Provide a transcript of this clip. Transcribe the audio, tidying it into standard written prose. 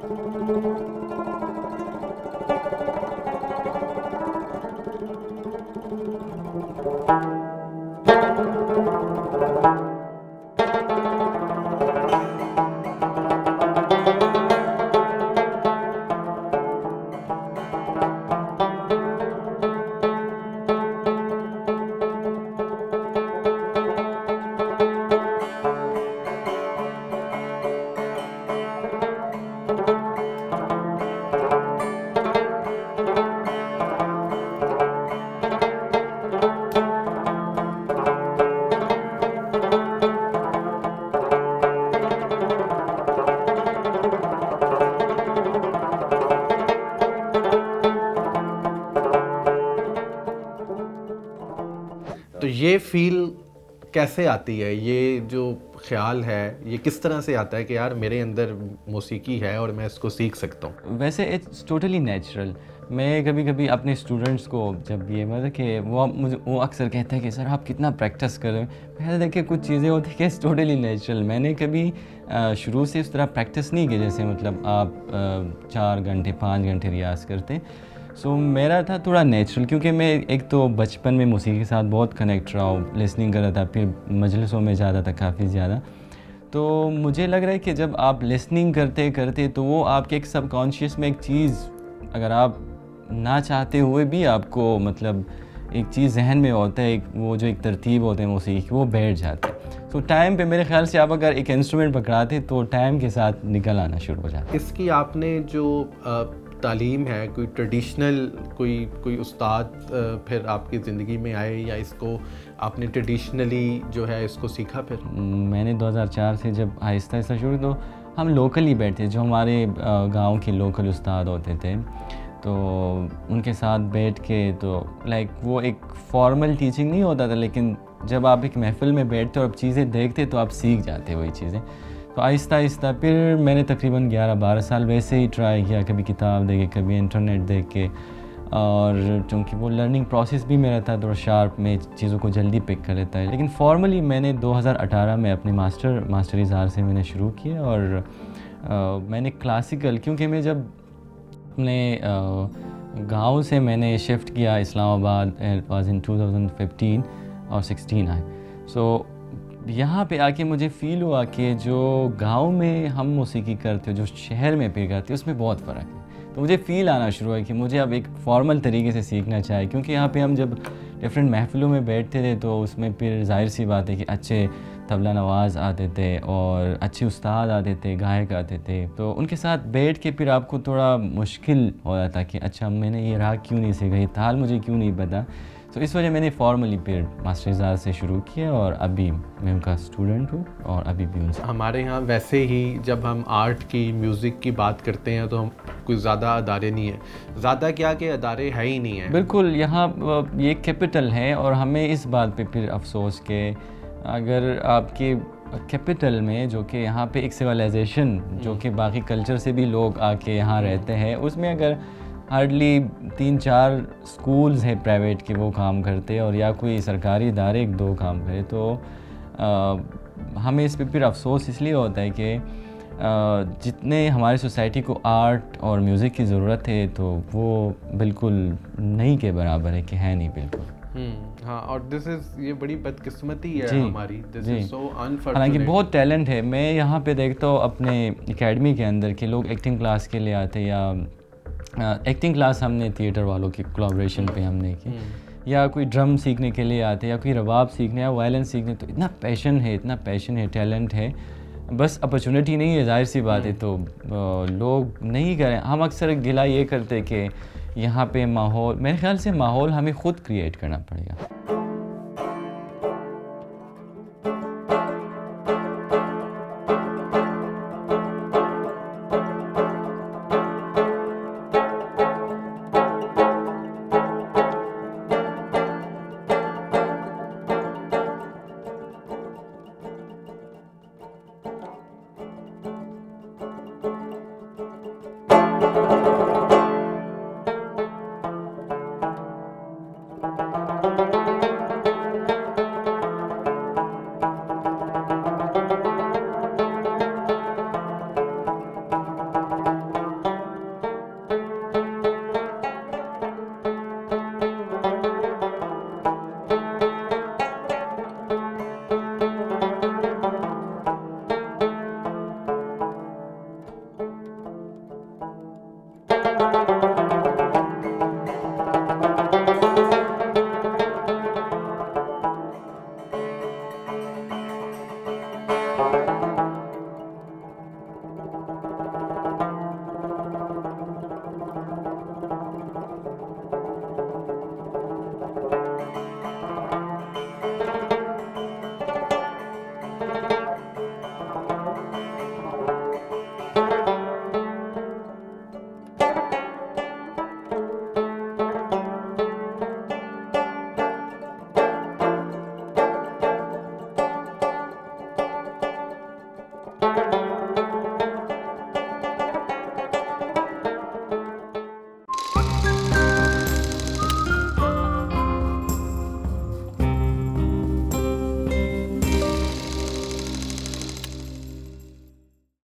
तो ये फील कैसे आती है, ये जो ख्याल है ये किस तरह से आता है कि यार मेरे अंदर मौसीकी है और मैं इसको सीख सकता हूँ? वैसे इट्स टोटली नेचुरल। मैं कभी कभी अपने स्टूडेंट्स को जब ये मतलब कि वो अक्सर कहते हैं कि सर आप कितना प्रैक्टिस कर रहे हैं, पहले देखिए कुछ चीज़ें होती हैं कि इट्स टोटली नेचुरल। मैंने कभी शुरू से इस तरह प्रैक्टिस नहीं की जैसे मतलब आप 4 घंटे 5 घंटे रियाज़ करते। सो मेरा था थोड़ा नेचुरल, क्योंकि मैं एक तो बचपन में मौसीकी के साथ बहुत कनेक्ट रहा हूँ, लिसनिंग कर रहा था, फिर मजलिसों में जाता था काफ़ी ज़्यादा। तो मुझे लग रहा है कि जब आप लिसनिंग करते करते तो वो आपके एक सबकॉन्शियस में एक चीज़, अगर आप ना चाहते हुए भी आपको मतलब एक चीज़ जहन में होता है, वो जो एक तरतीब होते हैं मौसीकी की, वो बैठ जाते हैं। तो टाइम पे मेरे ख्याल से आप अगर एक इंस्ट्रूमेंट पकड़ाते तो टाइम के साथ निकल आना शुरू हो जाता है। इसकी आपने जो तालीम है, कोई ट्रेडिशनल कोई उस्ताद फिर आपकी ज़िंदगी में आए, या इसको आपने ट्रेडिशनली जो है इसको सीखा? फिर मैंने 2004 से जब आहिस्ता आहिस्ता शुरू, तो हम लोकल ही बैठते, जो हमारे गांव के लोकल उस्ताद होते थे, तो उनके साथ बैठ के, तो लाइक वो एक फॉर्मल टीचिंग नहीं होता था, लेकिन जब आप एक महफ़िल में बैठते और चीज़ें देखते तो आप सीख जाते वही चीज़ें। तो आहिस्ता आहिस्ता फिर मैंने तकरीबन 11-12 साल वैसे ही ट्राई किया, कभी किताब देख के, कभी इंटरनेट देख के, और चूँकि वो लर्निंग प्रोसेस भी मेरा था थोड़ा शार्प, में चीज़ों को जल्दी पिक कर लेता है। लेकिन फॉर्मली मैंने 2018 में अपने मास्टर इज़हार से मैंने शुरू किया, और मैंने क्लासिकल, क्योंकि मैं जब अपने गांव से मैंने शिफ्ट किया इस्लामाबाद, वाज इन 2015 और 16 आए। सो यहाँ पे आके मुझे फ़ील हुआ कि जो गांव में हम मौसीकी करते हो, जो शहर में फिर करते हो, उसमें बहुत फ़र्क है। तो मुझे फ़ील आना शुरू हुआ कि मुझे अब एक फ़ॉर्मल तरीके से सीखना चाहिए, क्योंकि यहाँ पे हम जब डिफरेंट महफ़िलों में बैठते थे तो उसमें फिर ज़ाहिर सी बात है कि अच्छे तबला नवाज़ आते थे और अच्छे उस्ताद आते थे, गायक आते थे, तो उनके साथ बैठ के फिर आपको थोड़ा मुश्किल हो जाता कि अच्छा मैंने ये राग क्यों नहीं सीखा, ये ताल मुझे क्यों नहीं पता। तो इस वजह मैंने फॉर्मली फिर मास्टर इज़हार से शुरू किया, और अभी मैं उनका स्टूडेंट हूँ, और अभी भी उनसे। हमारे यहाँ वैसे ही जब हम आर्ट की, म्यूज़िक की बात करते हैं तो हम कोई ज़्यादा अदारे नहीं है, ज़्यादा क्या कि अदारे है ही नहीं है। बिल्कुल, यहाँ ये कैपिटल है, और हमें इस बात पे फिर अफसोस के अगर आपके कैपिटल में, जो कि यहाँ पे एक सिविलाइजेशन, जो कि बाकी कल्चर से भी लोग आके यहाँ रहते हैं, उसमें अगर हार्डली 3-4 स्कूल्स हैं प्राइवेट के वो काम करते हैं, और या कोई सरकारी इदारे 1-2 काम करे, तो हमें इस पे फिर अफसोस इसलिए होता है कि जितने हमारी सोसाइटी को आर्ट और म्यूज़िक की ज़रूरत है, तो वो बिल्कुल नहीं के बराबर है, कि है नहीं बिल्कुल। हाँ, और ये बड़ी बदकिस्मती है हमारी, दिस इज सो अनफॉर्चुनेट। हालांकि बहुत टैलेंट है। मैं यहाँ पे देखता हूँ अपने एकेडमी के अंदर के लोग एक्टिंग क्लास के लिए आते, या एक्टिंग क्लास हमने थिएटर वालों की कोलैबोरेशन पे हमने की, या कोई ड्रम सीखने के लिए आते, या कोई रबाब सीखने या वायलिन सीखने। तो इतना पैशन है, टैलेंट है, बस अपॉर्चुनिटी नहीं है, जाहिर सी बात है, तो लोग नहीं करें। हम अक्सर गिला ये करते कि यहाँ पे माहौल, मेरे ख्याल से माहौल हमें ख़ुद क्रिएट करना पड़ेगा।